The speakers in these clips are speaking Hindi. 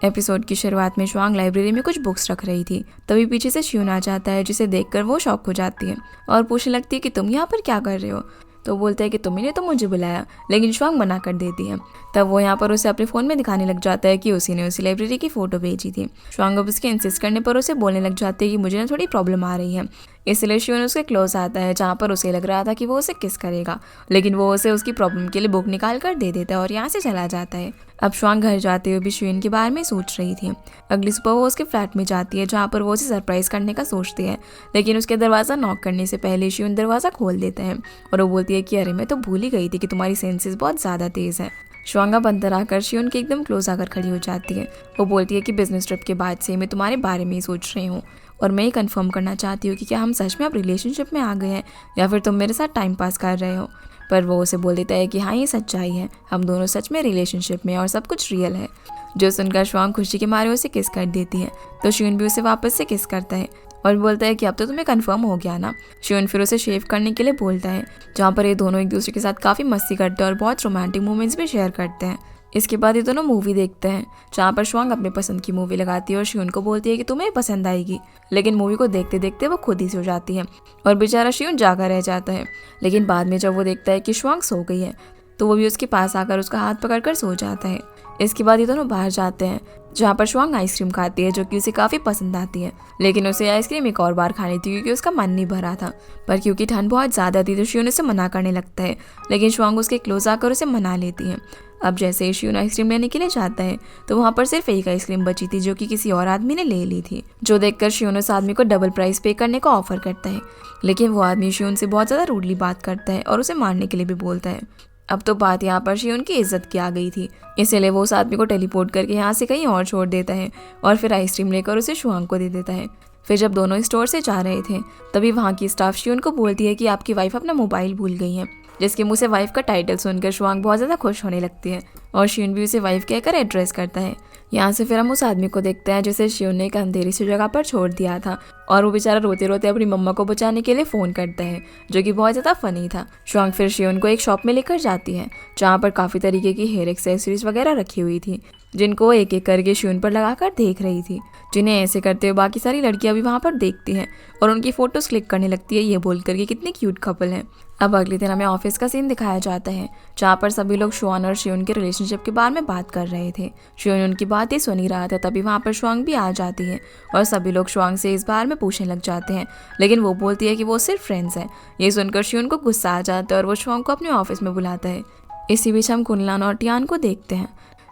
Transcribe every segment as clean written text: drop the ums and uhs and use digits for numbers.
एपिसोड की शुरुआत में शुआंग लाइब्रेरी में कुछ बुक्स रख रही थी। तभी पीछे से शियून आ जाता है, जिसे देखकर वो शॉक हो जाती है और पूछने लगती है कि तुम यहाँ पर क्या कर रहे हो। तो बोलता है कि तुम्ही ने तो मुझे बुलाया, लेकिन शुआंग मना कर देती है। तब वो यहाँ पर उसे अपने फ़ोन में दिखाने लग जाता है कि उसी ने उसी लाइब्रेरी की फ़ोटो भेजी थी। शुआंग अब उसके इंसिस्ट करने पर उसे बोलने लग जाती है कि मुझे ना थोड़ी प्रॉब्लम आ रही है। इसलिए शियून उसके क्लोज आता है, जहाँ पर उसे लग रहा था कि वो उसे किस करेगा, लेकिन वो उसे उसकी प्रॉब्लम के लिए बुक निकाल कर दे देता है और यहाँ से चला जाता है। अब शुआंग घर जाते हुए भी शियून के बारे में सोच रही थी। अगली सुबह वो उसके फ्लैट में जाती है, जहाँ पर वो उसे सरप्राइज करने का सोचती है, लेकिन उसके दरवाज़ा नॉक करने से पहले शियून दरवाज़ा खोल देता है और वो बोलती है कि अरे मैं तो भूल ही गई थी कि तुम्हारी सेंसेस बहुत ज़्यादा तेज़ है। शुआंग अब अंदर आकर शियून के एकदम क्लोज आकर खड़ी हो जाती है। वो बोलती है कि बिजनेस ट्रिप के बाद से मैं तुम्हारे बारे में ही सोच रही हूँ और मैं ये कंफर्म करना चाहती हूँ कि क्या हम सच में अब रिलेशनशिप में आ गए हैं या फिर तुम मेरे साथ टाइम पास कर रहे हो। पर वो उसे बोल देता है कि हाँ ये सच्चाई है, हम दोनों सच में रिलेशनशिप में और सब कुछ रियल है। जो सुनकर शुआंग खुशी के मारे उसे किस कर देती है, तो शियून भी उसे वापस से किस करता है और बोलता है कि अब तो तुम्हें कंफर्म हो गया ना। शियून फिर उसे शेव करने के लिए बोलता है, जहाँ पर ये दोनों एक दूसरे के साथ काफ़ी मस्ती करते हैं और बहुत रोमांटिक मोमेंट्स भी शेयर करते हैं। इसके बाद ये दोनों मूवी देखते हैं, जहाँ पर शुआंग अपने पसंद की मूवी लगाती है और शियून को बोलती है कि तुम्हें पसंद आएगी, लेकिन मूवी को देखते देखते वो खुद ही सो जाती है और बेचारा शियून जागा रह जाता है। लेकिन बाद में जब वो देखता है कि शुआंग सो गई है, तो वो भी उसके पास आकर उसका हाथ पकड़कर सो जाता है। इसके बाद ये दोनों बाहर जाते हैं, जहाँ पर शुआंग आइसक्रीम खाती है, जो कि उसे काफ़ी पसंद आती है, लेकिन उसे आइसक्रीम एक और बार खानी थी क्योंकि उसका मन नहीं भरा था। पर क्योंकि ठंड बहुत ज़्यादा थी तो शियून उसे मना करने लगता है, लेकिन शुआंग उसके क्लोज आकर उसे मना लेती है। अब जैसे ही शियून आइसक्रीम लेने के लिए जाता है, तो वहाँ पर सिर्फ एक आइसक्रीम बची थी, जो कि किसी और आदमी ने ले ली थी। जो देखकर शियून उस आदमी को डबल प्राइस पे करने का ऑफर करता है, लेकिन वो आदमी शियून से बहुत ज़्यादा रूडली बात करता है और उसे मारने के लिए भी बोलता है। अब तो बात यहाँ पर शियून की इज्जत की आ गई थी, इसलिए वो उस आदमी को टेलीपोर्ट करके यहाँ से कहीं और छोड़ देता है और फिर आइसक्रीम लेकर उसे शुआंग को दे देता है। फिर जब दोनों स्टोर से जा रहे थे, तभी वहाँ की स्टाफ शियून को बोलती है कि आपकी वाइफ अपना मोबाइल भूल गई है, जिसके मुंह से वाइफ का टाइटल सुनकर शुआंग बहुत ज़्यादा खुश होने लगती है और शियून भी उसे वाइफ कहकर एड्रेस करता है। यहाँ से फिर हम उस आदमी को देखते हैं जिसे शियून ने एक अंधेरी सी जगह पर छोड़ दिया था और वो बेचारा रोते रोते अपनी मम्मा को बचाने के लिए फ़ोन करता है, जो कि बहुत ज़्यादा फनी था। शुआंग फिर शियून को एक शॉप में लेकर जाती है, जहाँ पर काफ़ी तरीके की हेयर एक्सेसरीज वगैरह रखी हुई थी, जिनको वो एक एक करके शियून पर लगाकर देख रही थी, जिन्हें ऐसे करते हुए बाकी सारी लड़कियां भी वहाँ पर देखती हैं और उनकी फ़ोटोज़ क्लिक करने लगती है, ये बोल करके कितनी क्यूट कपल है। अब अगले दिन हमें ऑफिस का सीन दिखाया जाता है, जहाँ पर सभी लोग शुआन और शियून के रिलेशनशिप के बारे में बात कर रहे थे। शियून उनकी बातें सुन ही रहा था, तभी वहाँ पर शुआंग भी आ जाती है और सभी लोग शुआंग से इस बारे में पूछने लग जाते हैं, लेकिन वो बोलती है कि वो सिर्फ फ्रेंड्स हैं। ये सुनकर शियून को गुस्सा आ जाता है और वो शुआंग को अपने ऑफिस में बुलाता है। इसी बीच हम कुनलान और टियान को देखते हैं,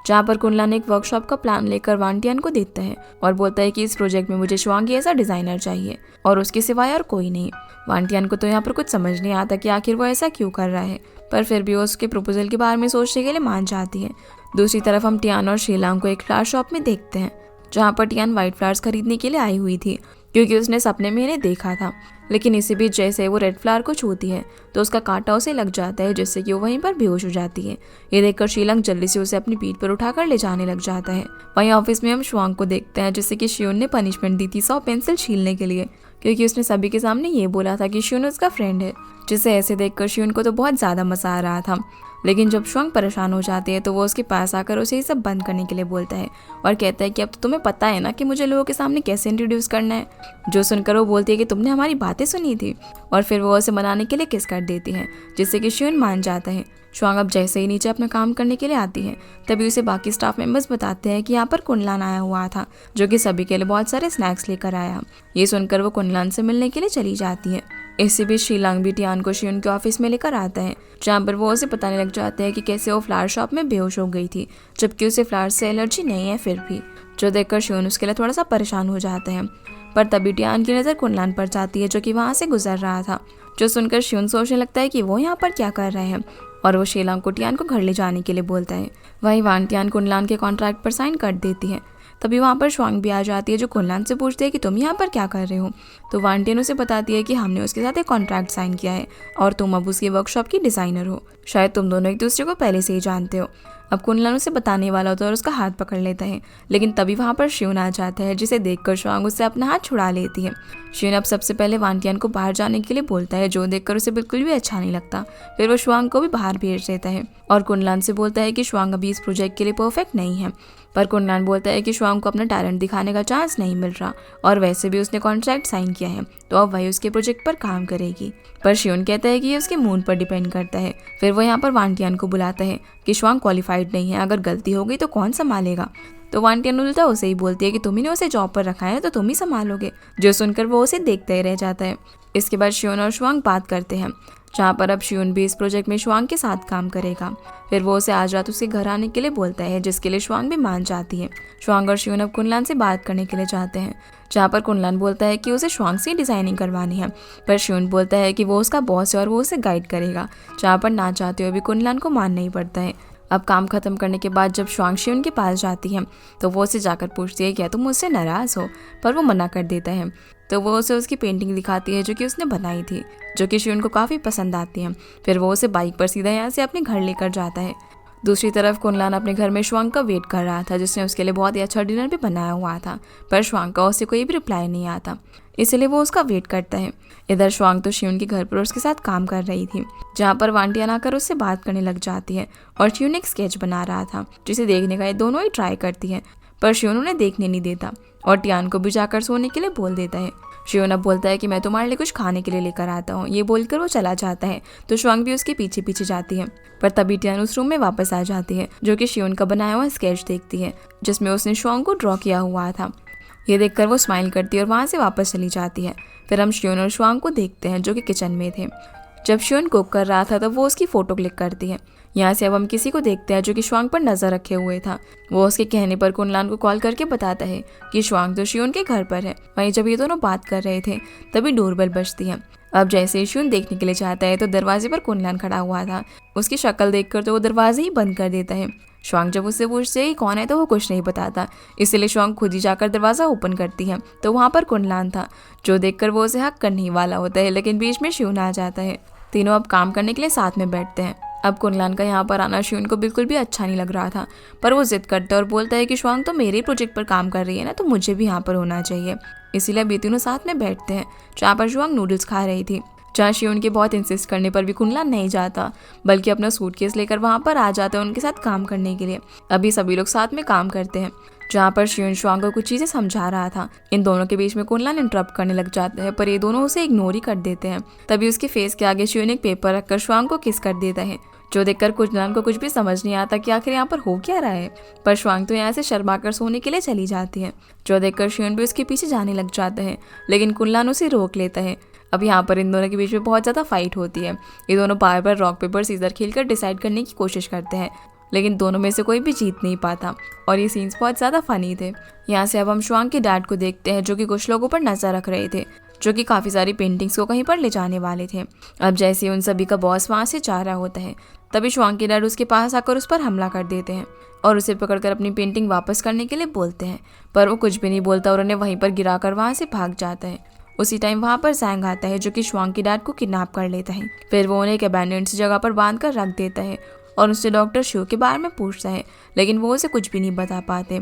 जहाँ पर कुनलान एक वर्कशॉप का प्लान लेकर वांटियान को देता है और बोलता है कि इस प्रोजेक्ट में मुझे शुआंग ऐसा डिज़ाइनर चाहिए और उसके सिवाय और कोई नहीं। वांटियान को तो यहाँ पर कुछ समझ नहीं आता कि आखिर वो ऐसा क्यों कर रहा है, पर फिर भी वो उसके प्रपोजल के बारे में सोचने के लिए मान जाती है। दूसरी तरफ हम टियान और शीलांग को एक फ्लावर शॉप में देखते हैं, जहाँ पर टियान वाइट फ्लावर्स खरीदने के लिए आई हुई थी, क्योंकि उसने सपने में इन्हें देखा था। लेकिन इसी बीच जैसे वो रेड फ्लावर को छूती है, तो उसका कांटा उसे लग जाता है, जिससे कि वो वहीं पर बेहोश हो जाती है। ये देखकर शीलंग जल्दी से उसे अपनी पीठ पर उठाकर ले जाने लग जाता है। वहीं ऑफिस में हम शुआंग को देखते हैं, जिससे कि शियून ने पनिशमेंट दी थी 100 पेंसिल छीलने के लिए, क्योंकि उसने सभी के सामने ये बोला था कि शियून उसका फ्रेंड है। जिसे ऐसे देखकर शियून को तो बहुत ज़्यादा मजा आ रहा था, लेकिन जब शुआंग परेशान हो जाते हैं तो वो उसके पास आकर उसे ये सब बंद करने के लिए बोलता है और कहता है कि अब तो तुम्हें पता है ना कि मुझे लोगों के सामने कैसे इंट्रोड्यूस करना है। जो सुनकर वो बोलती है कि तुमने हमारी बातें सुनी थी, और फिर वो उसे मनाने के लिए किस कर देती है, जिससे कि शियून मान जाता है। शुआंग अब जैसे ही नीचे अपना काम करने के लिए आती है, तभी उसे बाकी स्टाफ मेंबर्स बताते हैं कि यहाँ पर कुनलान आया हुआ था, जो कि सभी के लिए बहुत सारे स्नैक्स लेकर आया। ये सुनकर वो कुनलान से मिलने के लिए चली जाती है। इसी बीच शीलांग भी टियान को शियून के ऑफिस में लेकर आता है, जहाँ पर वो उसे बताने लग जाते हैं कि कैसे वो फ्लावर शॉप में बेहोश हो गई थी, जबकि उसे फ्लावर से एलर्जी नहीं है फिर भी। जो देखकर शियून उसके लिए थोड़ा सा परेशान हो जाते हैं, पर तभी टियान की नज़र कुनलान पर जाती है, जो कि वहाँ से गुजर रहा था। जो सुनकर शियून सोचने लगता है कि वो यहाँ पर क्या कर रहे हैं, और वो शीलांग को टियान को घर ले जाने के लिए बोलता है। वहीं वान टियान कुनलान के कॉन्ट्रैक्ट पर साइन कर देती है। तभी वहाँ पर शुआंग भी आ जाती है, जो कुनलान से पूछती है कि तुम यहाँ पर क्या कर रहे हो। तो वान टियान उसे बताती है कि हमने उसके साथ एक कॉन्ट्रैक्ट साइन किया है और तुम अब उसकी वर्कशॉप की डिज़ाइनर हो। शायद तुम दोनों एक दूसरे को पहले से ही जानते हो। अब कुनलान उसे बताने वाला होता है और उसका हाथ पकड़ लेता है, लेकिन तभी वहाँ पर शियून आ जाता है, जिसे देखकर शुआंग उससे अपना हाथ छुड़ा लेती है। शियून अब सबसे पहले वान टियान को बाहर जाने के लिए बोलता है, जो देखकर उसे बिल्कुल भी अच्छा नहीं लगता। फिर वो शुआंग को भी बाहर भेज देता है और कुनलान से बोलता है कि शुआंग अभी इस प्रोजेक्ट के लिए परफेक्ट नहीं है, पर कुनलान बोलता है कि शुआंग को अपना टैलेंट दिखाने का चांस नहीं मिल रहा और वैसे भी उसने कॉन्ट्रैक्ट साइन किया है तो अब वही उसके प्रोजेक्ट पर काम करेगी। पर शियोन कहता है कि ये उसके मूड पर डिपेंड करता है। फिर वो यहाँ पर वांटियान को बुलाता है कि शुआंग क्वालिफाइड नहीं है, अगर गलती हो गई तो कौन संभालेगा। तो वांटियान उल्टा उसे ही बोलती है कि तुम ही ने उसे जॉब पर रखा है तो तुम ही संभालोगे, जो सुनकर वो उसे देखते ही रह जाता है। इसके बाद शियोन और शुआंग बात करते हैं, जहाँ पर अब शियोन भी इस प्रोजेक्ट में शुआंग के साथ काम करेगा। फिर वो उसे आज रात उसके घर आने के लिए बोलता है, जिसके लिए शुआंग भी मान जाती है। शुआंग और शियोन अब कुनलान से बात करने के लिए जाते हैं, जहाँ पर कुनलान बोलता है कि उसे शुआंग से डिजाइनिंग करवानी है, पर शियोन बोलता है कि वो उसका बॉस है और वो उसे गाइड करेगा, जहाँ पर ना चाहते हुए भी कुनलान को मानना ही पड़ता है। अब काम खत्म करने के बाद जब शुआंग शियोन के पास जाती है तो वो उसे जाकर पूछती है क्या तुम मुझसे नाराज़ हो, पर वो मना कर देता है। तो वो उसे उसकी पेंटिंग दिखाती है जो कि उसने बनाई थी, जो कि शियोन को काफ़ी पसंद आती है। फिर वो उसे बाइक पर सीधा यहाँ से अपने घर लेकर जाता है। दूसरी तरफ कुनलान अपने घर में शुआंग का वेट कर रहा था, जिसने उसके लिए बहुत ही अच्छा डिनर भी बनाया हुआ था, पर शुआंग का उसे कोई भी रिप्लाई नहीं आता, इसलिए वो उसका वेट करता है। इधर शुआंग तो शियोन के घर पर उसके साथ काम कर रही थी, जहाँ पर वांटियान आकर उससे बात करने लग जाती है और शियोन एक स्केच बना रहा था, जिसे देखने का ये दोनों ही ट्राई करती है, पर शियोन उन्हें देखने नहीं देता और टियान को भी जाकर सोने के लिए बोल देता है। शियोन अब बोलता है कि मैं तुम्हारे लिए कुछ खाने के लिए लेकर आता हूँ, ये बोलकर वो चला जाता है। तो शुआंग भी उसके पीछे पीछे जाती है, पर तभी टियान उस रूम में वापस आ जाती है, जो कि शियोन का बनाया हुआ स्केच देखती है, जिसमें उसने शुआंग को ड्रॉ किया हुआ था। ये देखकर वो स्माइल करती है और वहाँ से वापस चली जाती है। फिर हम शियोन और शुआंग को देखते हैं, जो कि किचन में थे। जब शियोन कुक कर रहा था तब वो उसकी फ़ोटो क्लिक करती है। यहाँ से अब हम किसी को देखते हैं जो कि शुआंग पर नज़र रखे हुए था। वो उसके कहने पर कुनलान को कॉल करके बताता है कि शुआंग तो शियोन के घर पर है। वहीं जब ये दोनों बात कर रहे थे तभी डोरबेल बजती है। अब जैसे ही शियोन देखने के लिए जाता है तो दरवाजे पर कुनलान खड़ा हुआ था। उसकी शक्ल देखकर तो वो दरवाजे ही बंद कर देता है। शुआंग जब उससे पूछते है कि कौन है तो वो कुछ नहीं बताता, इसलिए शुआंग खुद ही जाकर दरवाज़ा ओपन करती है तो वहाँ पर कुनलान था, जो देखकर वो उसे हक करने ही वाला होता है, लेकिन बीच में शियोन आ जाता है। तीनों अब काम करने के लिए साथ में बैठते हैं। अब कुनलान का यहाँ पर आना शियोन को बिल्कुल भी अच्छा नहीं लग रहा था, पर वो जिद करता है और बोलता है कि शुआंग तो मेरे प्रोजेक्ट पर काम कर रही है ना, तो मुझे भी यहाँ पर होना चाहिए। इसीलिए अब ये तीनों साथ में बैठते हैं, जहाँ पर शुआंग नूडल्स खा रही थी, जहाँ शियोन के बहुत इंसिस्ट करने पर भी कुनलान नहीं जाता, बल्कि अपना सूटकेस लेकर वहाँ पर आ जाता है उनके साथ काम करने के लिए। अभी सभी लोग साथ में काम करते हैं, जहाँ पर शियोन शुआंग को कुछ चीज़ें समझा रहा था। इन दोनों के बीच में कुनलान इंटरप्ट करने लग जाता है, पर ये दोनों उसे इग्नोर ही कर देते हैं। तभी उसके फेस के आगे शियोन एक पेपर रखकर शुआंग को किस कर देता है, जो देखकर कुनलान को कुछ भी समझ नहीं आता कि आखिर यहाँ पर हो क्या रहा है। पर शुआंग तो यहाँ से शर्मा कर सोने के लिए चली जाती है, जो देखकर शियोन भी उसके पीछे जाने लग जाता है, लेकिन कुनलान उसे रोक लेता है। अब यहाँ पर इन दोनों के बीच में बहुत ज़्यादा फाइट होती है। ये दोनों बार बार रॉक पेपर सीजर खेलकर डिसाइड करने की कोशिश करते हैं, लेकिन दोनों में से कोई भी जीत नहीं पाता और ये सीन्स बहुत ज़्यादा फनी थे। यहाँ से अब हम शुआंग के डैड को देखते हैं, जो कि कुछ लोगों पर नज़र रख रहे थे, जो कि काफ़ी सारी पेंटिंग्स को कहीं पर ले जाने वाले थे। अब जैसे उन सभी का बॉस वहाँ से जा रहा होता है, तभी शुआंग के डैड उसके पास आकर उस पर हमला कर देते हैं और उसे पकड़कर अपनी पेंटिंग वापस करने के लिए बोलते हैं, पर वो कुछ भी नहीं बोलता और उन्हें वहीं पर गिराकर वहाँ से भाग जाता है। उसी टाइम वहाँ पर जैंग आता है, जो कि शुआंग के डैड को किडनैप कर लेता है। फिर वो उन्हें एक अबैंडन्ड जगह पर बांध कर रख देता है और उससे डॉक्टर शो के बारे में पूछता है, लेकिन वो उसे कुछ भी नहीं बता पाते।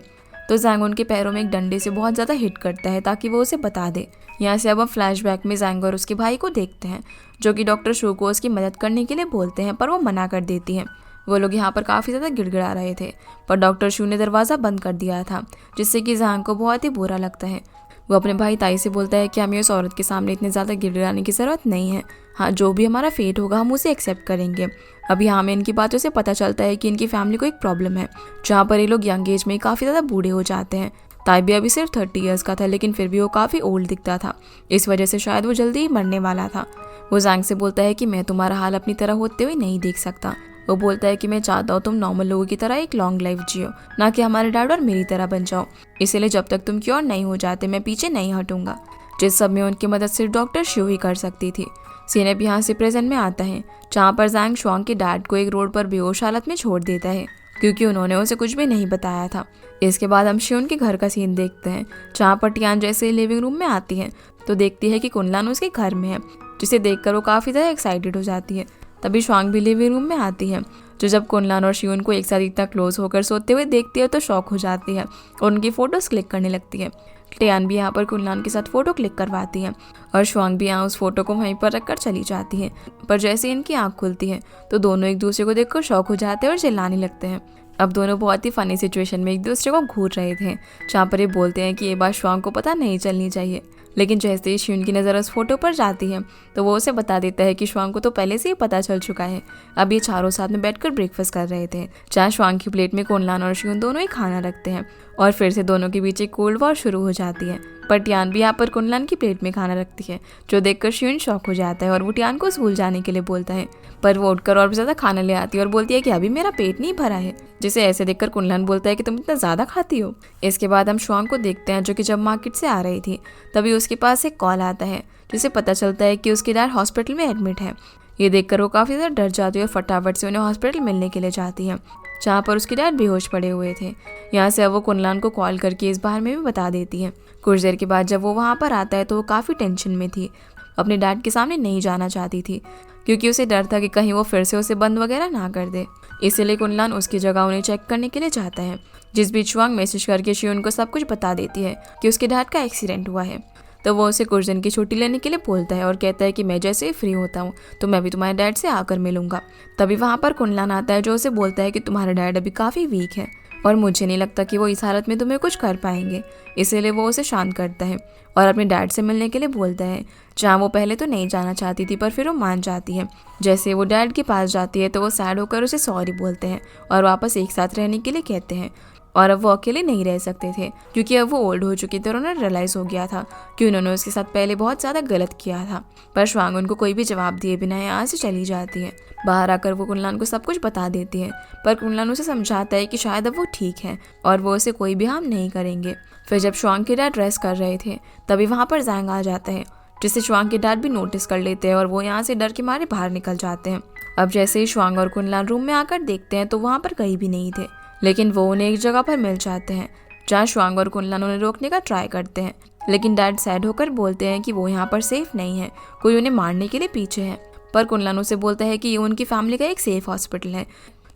तो जैंग उनके पैरों में एक डंडे से बहुत ज़्यादा हिट करता है ताकि वो उसे बता दे। यहाँ से अब हम फ्लैशबैक में जैंग और उसके भाई को देखते हैं, जो कि डॉक्टर शो को उसकी मदद करने के लिए बोलते हैं, पर वो मना कर देती है। वो लोग यहाँ पर काफ़ी ज़्यादा गिड़गिड़ा रहे थे, पर डॉक्टर शू ने दरवाज़ा बंद कर दिया था, जिससे कि जैंग को बहुत ही बुरा लगता है। वो अपने भाई ताई से बोलता है कि हमें उस औरत के सामने इतने ज़्यादा गिड़गिड़ाने की ज़रूरत नहीं है। हाँ, जो भी हमारा फेट होगा हम उसे एक्सेप्ट करेंगे। अभी हमें इनकी बातों से पता चलता है कि इनकी फैमिली को एक प्रॉब्लम है, जहाँ पर ये लोग यंग एज में काफ़ी ज़्यादा बूढ़े हो जाते हैं। ताई भी अभी सिर्फ 30 ईयर्स का था, लेकिन फिर भी वो काफ़ी ओल्ड दिखता था, इस वजह से शायद वो जल्दी ही मरने वाला था। वो जैंग से बोलता है कि मैं तुम्हारा हाल अपनी तरह होते हुए नहीं देख सकता। वो बोलता है कि मैं चाहता हूँ तुम नॉर्मल लोगों की तरह एक लॉन्ग लाइफ जियो, ना कि हमारे डैड और मेरी तरह बन जाओ। इसलिए जब तक तुम क्योर नहीं हो जाते मैं पीछे नहीं हटूंगा। जिस सब में उनकी मदद सिर्फ डॉक्टर शो ही कर सकती थी। सीन अब यहाँ से प्रेजेंट में आता है, जहाँ पर जैंग शुआंग के डैड को एक रोड पर बेहोश हालत में छोड़ देता है, क्योंकि उन्होंने उसे कुछ भी नहीं बताया था। इसके बाद हम शियोन के घर का सीन देखते हैं, जहाँ पर टियान जैसे लिविंग रूम में आती है तो देखती है कि कुनलान उसके घर में है, जिसे देखकर वो काफ़ी ज़्यादा एक्साइटेड हो जाती है। तभी शुआंग भी लिविंग रूम में आती है, जो जब कुनलान और शियोन को एक साथ इतना क्लोज होकर सोते हुए देखती है तो शॉक हो जाती है और उनकी फ़ोटोज़ क्लिक करने लगती है। टियान भी यहाँ पर कुनलान के साथ फ़ोटो क्लिक करवाती है और शुआंग भी यहाँ उस फोटो को वहीं पर रखकर चली जाती है। पर जैसे इनकी आँख खुलती है तो दोनों एक दूसरे को देखकर शॉक हो जाते हैं और चिल्लाने लगते हैं। अब दोनों बहुत ही फनी सिचुएशन में एक दूसरे को घूर रहे थे, जहाँ पर ये बोलते हैं कि ये बात शुआंग को पता नहीं चलनी चाहिए। लेकिन जैसे ही श्यून की नज़र उस फोटो पर जाती है तो वो उसे बता देता है कि शुआंग को तो पहले से ही पता चल चुका है। अब ये चारों साथ में बैठकर ब्रेकफास्ट कर रहे थे, जहाँ शुआंग की प्लेट में कुनलान और श्यून दोनों ही खाना रखते हैं और फिर से दोनों के बीच एक कोल्ड वॉर शुरू हो जाती है। पर टियान भी यहाँ पर कुनलान की प्लेट में खाना रखती है, जो देखकर श्यून शॉक हो जाता है और वो टियान को स्कूल जाने के लिए बोलता है। पर वो उठकर और भी ज़्यादा खाना ले आती है और बोलती है कि अभी मेरा पेट नहीं भरा है, जिसे ऐसे देखकर कुनलान बोलता है कि तुम इतना ज़्यादा खाती हो। इसके बाद हम शुआंग को देखते हैं, जो कि जब मार्केट से आ रही थी तभी उसके पास एक कॉल आता है, जिसे पता चलता है कि उसकी डैड हॉस्पिटल में एडमिट है। ये देखकर वो काफ़ी ज़्यादा डर जाती है और फटाफट से उन्हें हॉस्पिटल मिलने के लिए जाती है, जहाँ पर उसके डैड बेहोश पड़े हुए थे। यहाँ से अब वो कुनलान को कॉल करके इस बारे में भी बता देती है। कुछ देर के बाद जब वो वहाँ पर आता है तो वो काफ़ी टेंशन में थी, अपने डैड के सामने नहीं जाना चाहती थी, क्योंकि उसे डर था कि कहीं वो फिर से उसे बंद वगैरह ना कर दे। इसीलिए कुनलान उसकी जगह उन्हें चेक करने के लिए जाता है। जिस बीच शुआंग मैसेज करके श्यून को सब कुछ बता देती है कि उसके डैड का एक्सीडेंट हुआ है। तो वो उसे कुछ दिन की छुट्टी लेने के लिए बोलता है और कहता है कि मैं जैसे ही फ्री होता हूँ तो मैं भी तुम्हारे डैड से आकर मिलूंगा। तभी वहाँ पर कुनलान आता है, जो उसे बोलता है कि तुम्हारा डैड अभी काफ़ी वीक है और मुझे नहीं लगता कि वो इस हालत में तुम्हें कुछ कर पाएंगे। इसीलिए वो उसे शांत करता है और अपने डैड से मिलने के लिए बोलता है, जहाँ वो पहले तो नहीं जाना चाहती थी पर फिर वो मान जाती है। जैसे वो डैड के पास जाती है तो वो सैड होकर उसे सॉरी बोलते हैं और वापस एक साथ रहने के लिए कहते हैं। और अब वो अकेले नहीं रह सकते थे, क्योंकि अब वो ओल्ड हो चुकी थी और उन्हें रियलाइज़ हो गया था कि उन्होंने उसके साथ पहले बहुत ज़्यादा गलत किया था। पर शुआंग उनको कोई भी जवाब दिए बिना यहाँ से चली जाती है। बाहर आकर वो कुनलान को सब कुछ बता देती है, पर कुनलान उसे समझाता है कि शायद अब वो ठीक है और वो उसे कोई भी हार्म नहीं करेंगे। फिर जब शुआंग के डैड रेस्ट कर रहे थे तभी वहाँ पर जैंग आ जाता है, जिसे शुआंग के डैड भी नोटिस कर लेते हैं और वो यहाँ से डर के मारे बाहर निकल जाते हैं। अब जैसे ही शुआंग और कुनलान रूम में आकर देखते हैं तो वहाँ पर कहीं भी नहीं थे, लेकिन वो उन्हें एक जगह पर मिल जाते हैं, जहाँ शुआंग और कुनलान उन्हें रोकने का ट्राई करते हैं। लेकिन डैड सैड होकर बोलते हैं कि वो यहाँ पर सेफ नहीं है, कोई उन्हें मारने के लिए पीछे है। पर कुनलान उसे बोलता है कि ये उनकी फैमिली का एक सेफ हॉस्पिटल है,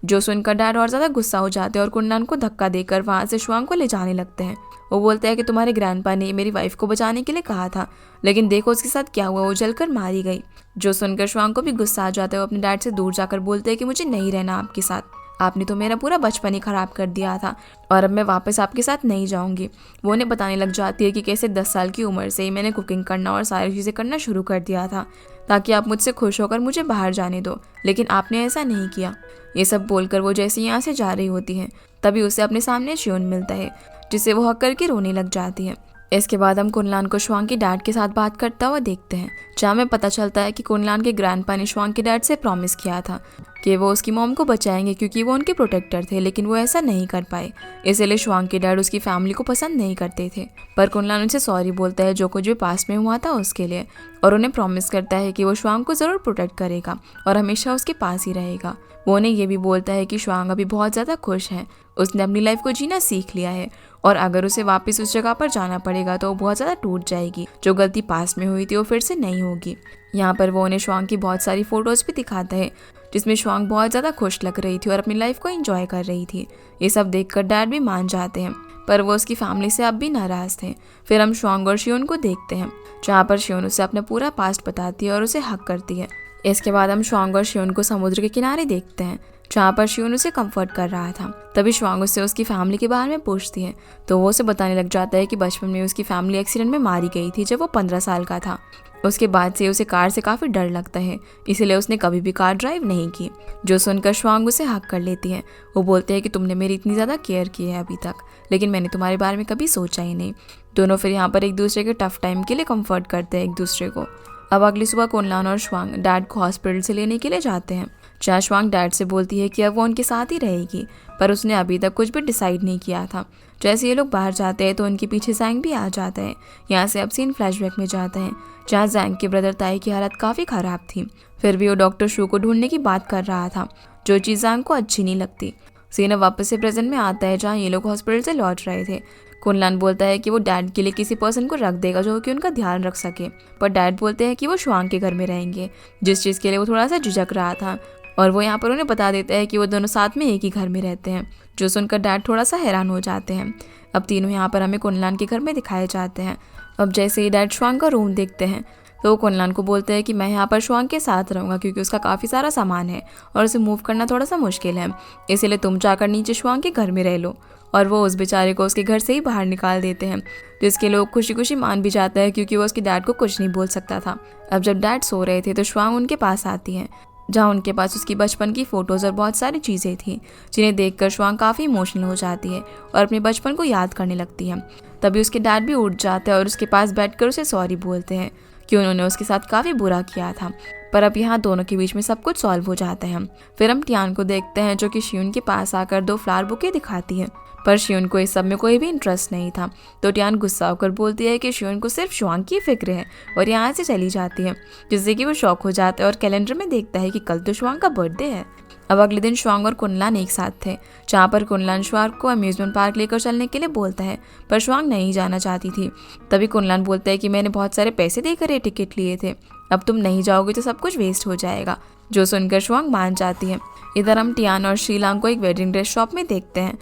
जो सुनकर डैड और ज़्यादा गुस्सा हो जाते हैं और कुनलान को धक्का देकर वहाँ से शुआंग को ले जाने लगते हैं। वो बोलते हैं कि तुम्हारे ग्रैंडपा ने मेरी वाइफ को बचाने के लिए कहा था, लेकिन देखो उसके साथ क्या हुआ, वो जलकर मारी गई। जो सुनकर शुआंग को भी गुस्सा आ जाता है। वो अपने डैड से दूर जाकर बोलते हैं कि मुझे नहीं रहना आपके साथ, आपने तो मेरा पूरा बचपन ही ख़राब कर दिया था और अब मैं वापस आपके साथ नहीं जाऊंगी। वो उन्हें बताने लग जाती है कि कैसे 10 साल की उम्र से ही मैंने कुकिंग करना और सारी चीज़ें करना शुरू कर दिया था ताकि आप मुझसे खुश होकर मुझे बाहर जाने दो, लेकिन आपने ऐसा नहीं किया। ये सब बोलकर वो जैसे यहाँ से जा रही होती है तभी उसे अपने सामने श्योन मिलता है, जिसे वो हक करके रोने लग जाती है। इसके बाद हम कुनलान को शुआंग के डैड के साथ बात करता हुआ देखते हैं, जहाँ में पता चलता है कि कुनलान के ग्रैंडपा ने शुआंग के डैड से प्रॉमिस किया था कि वो उसकी मॉम को बचाएंगे क्योंकि वो उनके प्रोटेक्टर थे, लेकिन वो ऐसा नहीं कर पाए। इसलिए शुआंग के डैड उसकी फैमिली को पसंद नहीं करते थे। पर कुनलान उनसे सॉरी बोलता है जो कुछ भी पास्ट में हुआ था उसके लिए, और उन्हें प्रॉमिस करता है कि वो शुआंग को ज़रूर प्रोटेक्ट करेगा और हमेशा उसके पास ही रहेगा। वो उन्हें ये भी बोलता है कि शुआंग अभी बहुत ज़्यादा खुश है, उसने अपनी लाइफ को जीना सीख लिया है और अगर उसे वापस उस जगह पर जाना पड़ेगा तो वो बहुत ज़्यादा टूट जाएगी। जो गलती पास्ट में हुई थी वो फिर से नहीं होगी। यहाँ पर वो उन्हें शुआंग की बहुत सारी फ़ोटोज़ भी दिखाता है, जिसमें शुआंग बहुत ज़्यादा खुश लग रही थी और अपनी लाइफ को एंजॉय कर रही थी। ये सब देखकर डैड भी मान जाते हैं, पर वो उसकी फैमिली से अब भी नाराज़ थे। फिर हम शुआंग और शियोन को देखते हैं, जहाँ पर शियोन उसे अपना पूरा पास्ट बताती है और उसे हक करती है। इसके बाद हम शुआंग और शियोन को समुद्र के किनारे देखते हैं, जहाँ पर शियोन उसे कंफर्ट कर रहा था। तभी शुआंग उससे उसकी फैमिली के बारे में पूछती है, तो वो उसे बताने लग जाता है कि बचपन में उसकी फैमिली एक्सीडेंट में मारी गई थी जब वो 15 साल का था। उसके बाद से उसे कार से काफ़ी डर लगता है, इसलिए उसने कभी भी कार ड्राइव नहीं की। जो सुनकर शुआंग उसे हक कर लेती है। वो बोलते हैं कि तुमने मेरी इतनी ज़्यादा केयर की है अभी तक, लेकिन मैंने तुम्हारे बारे में कभी सोचा ही नहीं। दोनों फिर यहाँ पर एक दूसरे के टफ टाइम के लिए कंफर्ट करते हैं एक दूसरे को। अब अगली सुबह कुनलान और शुआंग डैड को हॉस्पिटल से लेने के लिए जाते हैं, जहाँ शुआंग डैड से बोलती है कि अब वो उनके साथ ही रहेगी, पर उसने अभी तक कुछ भी डिसाइड नहीं किया था। जैसे ये लोग बाहर जाते हैं तो उनके पीछे जैंग भी आ जाता है। यहाँ से अब सीन फ्लैशबैक में जाता है, जहाँ जैंग के ब्रदर ताई की हालत काफ़ी ख़राब थी। फिर भी वो डॉक्टर शू को ढूंढने की बात कर रहा था, जो चीज़ जैंग को अच्छी नहीं लगती। सीन अब वापस से प्रेजेंट में आता है, जहाँ ये लोग हॉस्पिटल से लौट रहे थे। कुनलान बोलता है कि वो डैड के लिए किसी पर्सन को रख देगा जो कि उनका ध्यान रख सके, पर डैड बोलते हैं कि वो शुआंग के घर में रहेंगे, जिस चीज़ के लिए वो थोड़ा सा झिझक रहा था। और वो यहाँ पर उन्हें बता देता है कि वो दोनों साथ में एक ही घर में रहते हैं, जो सुनकर डैड थोड़ा सा हैरान हो जाते हैं। अब तीनों यहाँ पर हमें कुनलान के घर में दिखाए जाते हैं। अब जैसे ही डैड शुआंग का रूम देखते हैं, तो वो कुनलान को बोलते हैं कि मैं यहाँ पर शुआंग के साथ रहूँगा क्योंकि उसका काफ़ी सारा सामान है और उसे मूव करना थोड़ा सा मुश्किल है, इसीलिए तुम जाकर नीचे शुआंग के घर में रह लो। और वो उस बेचारे को उसके घर से ही बाहर निकाल देते हैं, जिसके लोग खुशी खुशी मान भी जाता है क्योंकि वो उसके डैड को कुछ नहीं बोल सकता था। अब जब डैड सो रहे थे तो शुआंग उनके पास आती है, जहाँ उनके पास उसकी बचपन की फ़ोटोज़ और बहुत सारी चीज़ें थी, जिन्हें देखकर शुआंग काफ़ी इमोशनल हो जाती है और अपने बचपन को याद करने लगती है। तभी उसके डैड भी उठ जाते हैं और उसके पास बैठकर उसे सॉरी बोलते हैं कि उन्होंने उसके साथ काफ़ी बुरा किया था, पर अब यहाँ दोनों के बीच में सब कुछ सॉल्व हो जाता है। फिर हम टियान को देखते हैं जो कि शियून के पास आकर 2 फ्लावर बुके दिखाती है, पर शियून को इस सब में कोई भी इंटरेस्ट नहीं था। तो टियान गुस्सा होकर बोलती है कि शियून को सिर्फ शुआंग की फिक्र है और यहाँ से चली जाती है, जिससे कि वो शॉक हो जाता है और कैलेंडर में देखता है कि कल तो शुआंग का बर्थडे है। अब अगले दिन शुआंग और कुनलान एक साथ थे, जहाँ पर कुनलान शुआंग को अम्यूजमेंट पार्क लेकर चलने के लिए बोलता है, पर शुआंग नहीं जाना चाहती थी। तभी कुनलान बोलता है कि मैंने बहुत सारे पैसे देकर ये टिकट लिए थे, अब तुम नहीं जाओगे तो सब कुछ वेस्ट हो जाएगा, जो सुनकर शुआंग मान जाती है। इधर हम टियान और शीलांग को एक वेडिंग ड्रेस शॉप में देखते हैं,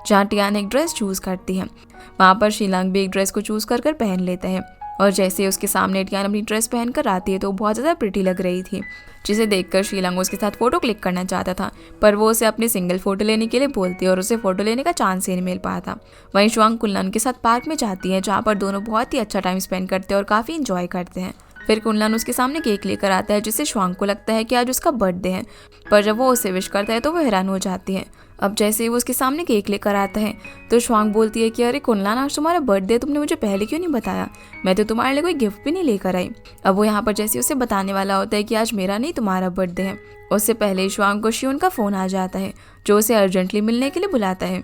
जहाँ टियान एक ड्रेस चूज़ करती है। वहाँ पर शीलांग भी एक ड्रेस को चूज़ कर पहन लेते हैं और जैसे ही उसके सामने टियान अपनी ड्रेस पहन कर आती है तो वो बहुत ज़्यादा प्रिटी लग रही थी, जिसे देखकर शीलांग उसके साथ फ़ोटो क्लिक करना चाहता था, पर वो उसे अपनी सिंगल फ़ोटो लेने के लिए बोलती है और उसे फ़ोटो लेने का चांस ही नहीं मिल पाता। वहीं शुआंग कुनलान के साथ पार्क में जाती है, जहाँ पर दोनों बहुत ही अच्छा टाइम स्पेंड करते हैं और काफ़ी इंजॉय करते हैं। फिर कुनलान उसके सामने केक लेकर आता है, जिससे शुआंग को लगता है कि आज उसका बर्थडे है, पर जब वो उसे विश करता है तो वो हैरान हो जाती है। अब जैसे ही वो उसके सामने केक लेकर आता है तो शुआंग बोलती है कि अरे कुनलान, आज तुम्हारा बर्थडे, तुमने मुझे पहले क्यों नहीं बताया, मैं तो तुम्हारे लिए कोई गिफ्ट भी नहीं लेकर आई। अब वो यहाँ पर जैसे उसे बताने वाला होता है कि आज मेरा नहीं तुम्हारा बर्थडे है, उससे पहले ही शुआंग को शियून का फ़ोन आ जाता है, जो उसे अर्जेंटली मिलने के लिए बुलाता है।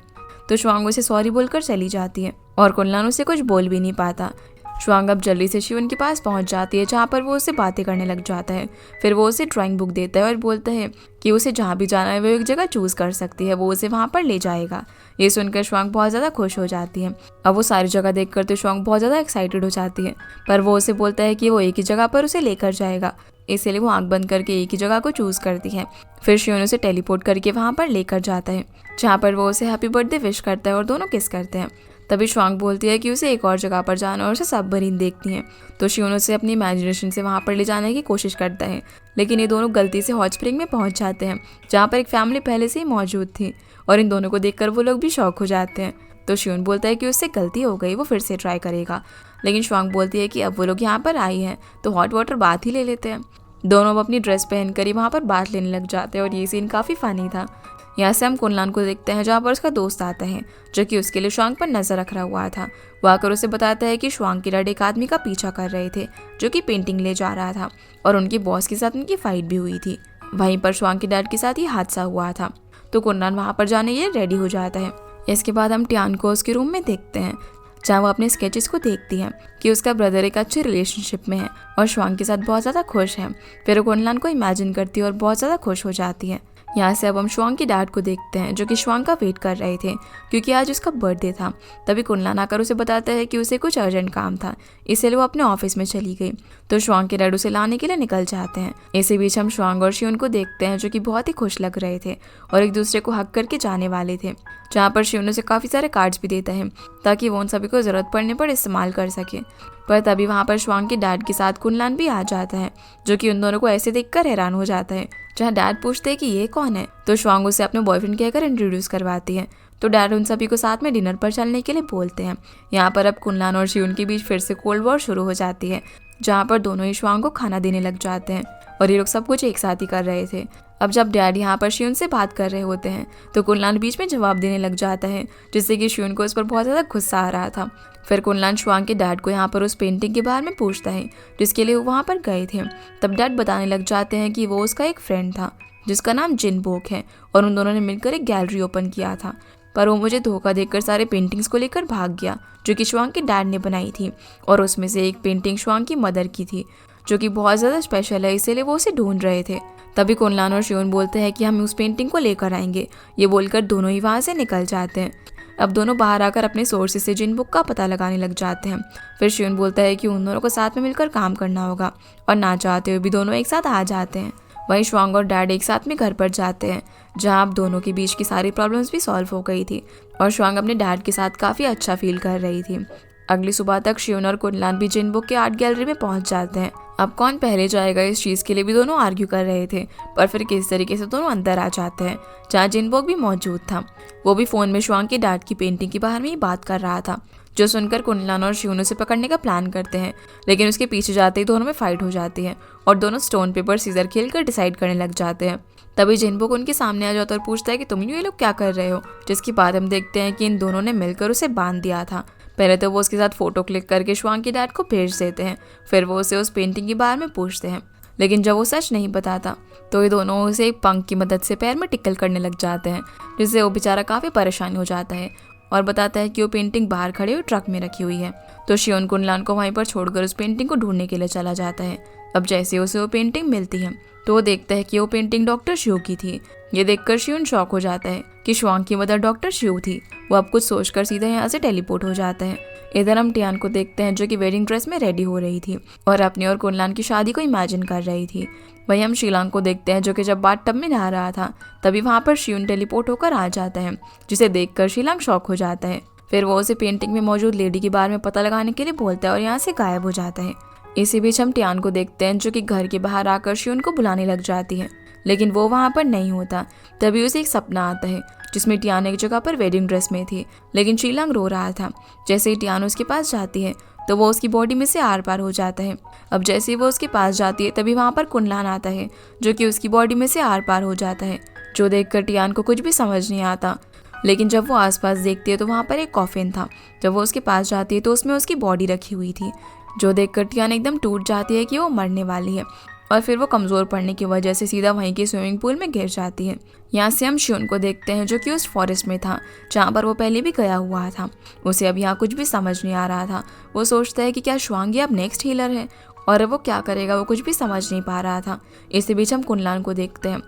तो शुआंग उसे सॉरी बोलकर चली जाती है और कुनलान उसे कुछ बोल भी नहीं पाता। शुआंग अब जल्दी से शिवन के पास पहुंच जाती है, जहाँ पर वो उससे बातें करने लग जाता है। फिर वो उसे ड्राइंग बुक देता है और बोलता है कि उसे जहाँ भी जाना है वो एक जगह चूज़ कर सकती है, वो उसे वहाँ पर ले जाएगा। ये सुनकर शुआंग बहुत ज़्यादा खुश हो जाती है। अब वो सारी जगह देख कर तो शुआंग बहुत ज़्यादा एक्साइटेड हो जाती है, पर वो उसे बोलता है कि वो एक ही जगह पर उसे लेकर जाएगा, इसलिए वो आंख बंद करके एक ही जगह को चूज़ करती है। फिर शिवन उसे टेलीपोर्ट करके वहाँ पर लेकर जाता है, जहाँ पर वो उसे हैप्पी बर्थडे विश करता है और दोनों किस करते हैं। तभी शुआंग बोलती है कि उसे एक और जगह पर जाना और उसे सबमरीन देखती है। तो शिवन उसे अपनी इमेजिनेशन से वहाँ पर ले जाने की कोशिश करता है, लेकिन ये दोनों गलती से हॉट स्प्रिंग में पहुँच जाते हैं, जहाँ पर एक फैमिली पहले से ही मौजूद थी और इन दोनों को देखकर वो लोग भी शॉक हो जाते हैं। तो शिवन बोलता है कि उससे गलती हो गई, वो फिर से ट्राई करेगा, लेकिन शुआंग बोलती है कि अब वो लोग यहाँ पर आई हैं तो हॉट वाटर बाथ ही ले लेते हैं। दोनों अपनी ड्रेस पहनकर ही वहाँ पर बाथ लेने लग जाते हैं और ये सीन काफ़ी फ़नी था। यहाँ से हम कुनलान को देखते हैं, जहाँ पर उसका दोस्त आता है जो कि उसके लिए शुआंग पर नजर रख रहा हुआ था। वो आकर उसे बताता है कि शुआंग के डैड एक आदमी का पीछा कर रहे थे जो कि पेंटिंग ले जा रहा था और उनकी बॉस के साथ उनकी फाइट भी हुई थी। वहीं पर शुआंग के डैड के साथ ये हादसा हुआ था। तो कुनलान वहाँ पर जाने ये रेडी हो जाता है। इसके बाद हम टियान को उसके रूम में देखते हैं, जहाँ वो अपने स्केचेस को देखती है कि उसका ब्रदर एक अच्छे रिलेशनशिप में है और शुआंग के साथ बहुत ज़्यादा खुश है। फिर वो कुनलान को इमेजिन करती है और बहुत ज़्यादा खुश हो जाती है। यहाँ से अब हम शुआंग के डैड को देखते हैं, जो कि शुआंग का वेट कर रहे थे क्योंकि आज उसका बर्थडे था। तभी कुनलान आकर उसे बताता है कि उसे कुछ अर्जेंट काम था, इसलिए वो अपने ऑफिस में चली गई। तो शुआंग के डैड उसे लाने के लिए निकल जाते हैं। इसी बीच हम शुआंग और शिवन को देखते हैं, जो कि बहुत ही खुश लग रहे थे और एक दूसरे को हक करके जाने वाले थे, जहाँ पर शिवन उसे काफ़ी सारे कार्ड्स भी देता है ताकि वो उन सभी को ज़रूरत पड़ने पर इस्तेमाल कर सके। पर तभी वहाँ पर शुआंग के डैड के साथ कुनलान भी आ जाता है, जो कि उन दोनों को ऐसे देखकर हैरान हो जाता है। जहाँ डैड पूछते हैं कि ये कौन है, तो शुआंग उसे अपने बॉयफ्रेंड कहकर इंट्रोड्यूस करवाती है। तो डैड उन सभी को साथ में डिनर पर चलने के लिए बोलते हैं। यहाँ पर अब कुनलान और शिवन के बीच फिर से कोल्ड वॉर शुरू हो जाती है, जहाँ पर दोनों ही शुआंग को खाना देने लग जाते हैं और ये लोग सब कुछ एक साथ ही कर रहे थे। अब जब डैड यहाँ पर शिवन से बात कर रहे होते हैं तो कुनलान बीच में जवाब देने लग जाता है, जिससे कि शिवन को इस पर बहुत ज़्यादा गुस्सा आ रहा था। फिर कुनलान शुआंग के डैड को यहाँ पर उस पेंटिंग के बारे में पूछता है जिसके लिए वो वहाँ पर गए थे। तब डैड बताने लग जाते हैं कि वो उसका एक फ्रेंड था जिसका नाम जिनबोक है और उन दोनों ने मिलकर एक गैलरी ओपन किया था, पर वो मुझे धोखा देकर सारे पेंटिंग्स को लेकर भाग गया जो कि शुआंग के डैड ने बनाई थी, और उसमें से एक पेंटिंग शुआंग की मदर की थी जो कि बहुत ज़्यादा स्पेशल है, इसीलिए वो उसे ढूंढ रहे थे। तभी कुनलान और शिवन बोलते हैं कि हम उस पेंटिंग को लेकर आएंगे। ये बोलकर दोनों ही वहाँ से निकल जाते हैं। अब दोनों बाहर आकर अपने सोर्सेज से जिनबुक का पता लगाने लग जाते हैं। फिर शिवन बोलता है कि उन दोनों को साथ में मिलकर काम करना होगा और ना चाहते हुए भी दोनों एक साथ आ जाते हैं। वहीं शुआंग और डैड एक साथ में घर पर जाते हैं, जहाँ अब दोनों के बीच की सारी प्रॉब्लम्स भी सॉल्व हो गई थी और शुआंग अपने डैड के साथ काफ़ी अच्छा फील कर रही थी। अगली सुबह तक शियोन और कुनलान भी जिनबोक के आर्ट गैलरी में पहुंच जाते हैं। अब कौन पहले जाएगा इस चीज के लिए भी दोनों आर्ग्यू कर रहे थे, पर फिर किस तरीके से दोनों अंदर आ जाते हैं जहाँ जिनबोक भी मौजूद था। वो भी फोन में शुआंग की डैड की पेंटिंग के बारे में ही बात कर रहा था, जो सुनकर कुनलान और शियोन उसे पकड़ने का प्लान करते हैं, लेकिन उसके पीछे जाते ही दोनों में फाइट हो जाती है और दोनों स्टोन पेपर सीजर खेलकर डिसाइड करने लग जाते हैं। तभी जिनबोक उनके सामने आ जाता है और पूछता है कि तुम ये लोग क्या कर रहे हो, जिसके बाद हम देखते हैं कि इन दोनों ने मिलकर उसे बांध दिया था। पहले तो वो उसके साथ फोटो क्लिक करके शुआंग के डैड को भेज देते हैं, फिर वो उसे उस पेंटिंग के बारे में पूछते हैं, लेकिन जब वो सच नहीं बताता तो ये दोनों उसे एक पंख की मदद से पैर में टिकल करने लग जाते हैं, जिससे वो बेचारा काफ़ी परेशान हो जाता है और बताता है कि वो पेंटिंग बाहर खड़े हुए ट्रक में रखी हुई है। तो शियोन कुनलान को वहीं पर छोड़कर उस पेंटिंग को ढूंढने के लिए चला जाता है। अब जैसे उसे वो पेंटिंग मिलती है तो वो देखता है कि वो पेंटिंग डॉक्टर शिव की थी। ये देखकर शियोन शॉक हो जाता है कि शुआंग की मदर डॉक्टर शिव थी। वो अब कुछ सोचकर सीधा यहाँ से टेलीपोर्ट हो जाता है। इधर हम टियान को देखते हैं जो कि वेडिंग ड्रेस में रेडी हो रही थी और अपनी और कुनलान की शादी को इमेजिन कर रही थी। वहीं हम शीलांग को देखते हैं जो कि जब बाथ टब में नहा रहा था तभी वहाँ पर शियोन टेलीपोर्ट होकर आ जाता है, जिसे देखकर शीलांग शॉक हो जाता है। फिर वो उसे पेंटिंग में मौजूद लेडी के बारे में पता लगाने के लिए बोलता है और यहाँ से गायब हो जाता है। इसी बीच हम टियान को देखते हैं जो कि घर के बाहर आकर शियोन को बुलाने लग जाती है, लेकिन वो वहाँ पर नहीं होता। तभी उसे एक सपना आता है जिसमें टियान एक जगह पर वेडिंग ड्रेस में थी, लेकिन शीलांग रो रहा था। जैसे ही टियान उसके पास जाती है तो वो उसकी बॉडी में से आर पार हो जाता है। अब जैसे ही वो उसके पास जाती है तभी वहाँ पर कुनलान आता है जो कि उसकी बॉडी में से आर पार हो जाता है, जो देखकर टियान को कुछ भी समझ नहीं आता। लेकिन जब वो आसपास देखती है तो वहाँ पर एक कॉफिन था। जब वो उसके पास जाती है तो उसमें उसकी बॉडी रखी हुई थी, जो देखकर टियान एकदम टूट जाती है कि वो मरने वाली है और फिर वो कमज़ोर पड़ने की वजह से सीधा वहीं के स्विमिंग पूल में गिर जाती है। यहाँ से हम शियोन को देखते हैं जो कि उस फॉरेस्ट में था जहाँ पर वो पहले भी गया हुआ था। उसे अब यहाँ कुछ भी समझ नहीं आ रहा था। वो सोचता है कि क्या शुआंग अब नेक्स्ट हीलर है और अब वो क्या करेगा, वो कुछ भी समझ नहीं पा रहा था। इसी बीच हम कुनलान को देखते हैं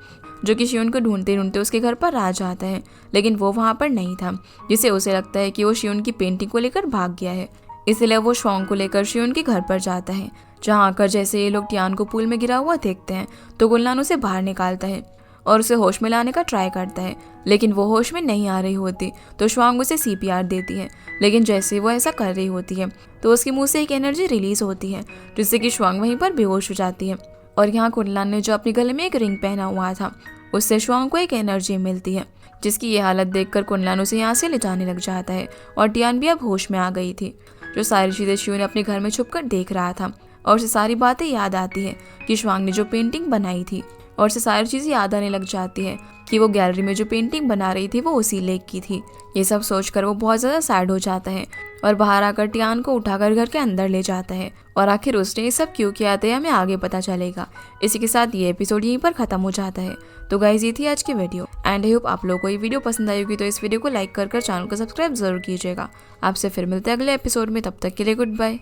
जो कि शियोन को ढूंढते ढूंढते उसके घर पर आ जाता है, लेकिन वो वहाँ पर नहीं था, जिससे उसे लगता है कि वो शियोन की पेंटिंग को लेकर भाग गया है। इसलिए वो शुआंग को लेकर शियोन के घर पर जाता है, जहाँ आकर जैसे ये लोग टियान को पूल में गिरा हुआ देखते हैं तो कुनलान उसे बाहर निकालता है और उसे होश में लाने का ट्राई करता है, लेकिन वो होश में नहीं आ रही होती। तो शुआंग उसे CPR देती है, लेकिन जैसे वो ऐसा कर रही होती है तो उसके मुंह से एक एनर्जी रिलीज होती है, जिससे कि शुआंग वहीं पर बेहोश हो जाती है। और यहाँ कुनलान ने जो अपने गले में एक रिंग पहना हुआ था उससे शुआंग को एक एनर्जी मिलती है, जिसकी ये हालत देखकर कुनलान उसे यहाँ से ले जाने लग जाता है और टियान भी अब होश में आ गई थी। जो सारी चीज़ें शियोन अपने घर में छुपकर देख रहा था और उसे सारी बातें याद आती है कि शुआंग ने जो पेंटिंग बनाई थी, और उसे सारी चीज़ें याद आने लग जाती है कि वो गैलरी में जो पेंटिंग बना रही थी वो उसी लेक की थी। ये सब सोचकर वो बहुत ज़्यादा सैड हो जाता है और बाहर आकर टियान को उठाकर घर के अंदर ले जाता है। और आखिर उसने ये सब क्यों किया था हमें आगे पता चलेगा। इसी के साथ ये एपिसोड यहीं पर ख़त्म हो जाता है। तो गाइस ये थी आज की वीडियो एंड आई होप आप लोगों को ये वीडियो पसंद आई होगी, तो इस वीडियो को लाइक कर चैनल को सब्सक्राइब जरूर कीजिएगा। आपसे फिर मिलते हैं अगले एपिसोड में, तब तक के लिए गुड बाय।